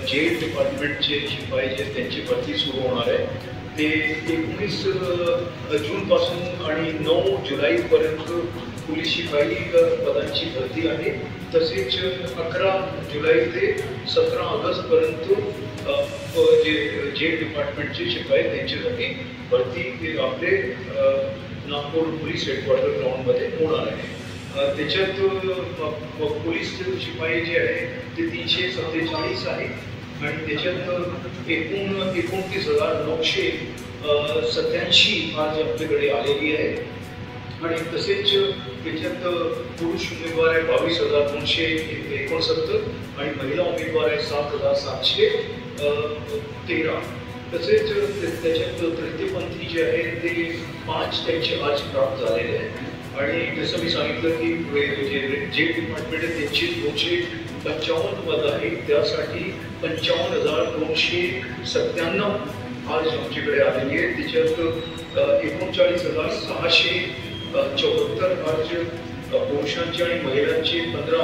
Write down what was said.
जे डिपार्टमेंटचे शिपाई जे त्यांची भरती सुरू होणार आहे ते 19 जूनपासून आणि 9 जुलैपर्यंत पोलीस शिपाई पदांची भरती आहे। तसेच 11 जुलै ते 17 ऑगस्टपर्यंत जे डिपार्टमेंटचे शिपाई त्यांच्यासाठी भरती आपले नागपूर पोलीस हेडक्वार्टर ग्राउंडमध्ये होणार आहे। त्याच्यात पोलीस शिपाई जे आहे ते 347 आहे आणि त्याच्यात एकूण 29,987 आज आपल्याकडे आलेली आहे आणि तसेच त्याच्यात पुरुष उमेदवार आहे 22,269 आणि महिला उमेदवार आहे 7,713। तसेच त्याच्यात तृतीयपंथी जे आहे ते 5 त्यांचे आज प्राप्त झालेले आहे आणि जसं मी सांगितलं की जे डिपार्टमेंट आहे त्यांची 255 पद आहे, त्यासाठी 55,297 आज आमच्याकडे आलेली आहे। त्याच्यात 39,674 आज पुरुषांचे आणि महिलांचे 15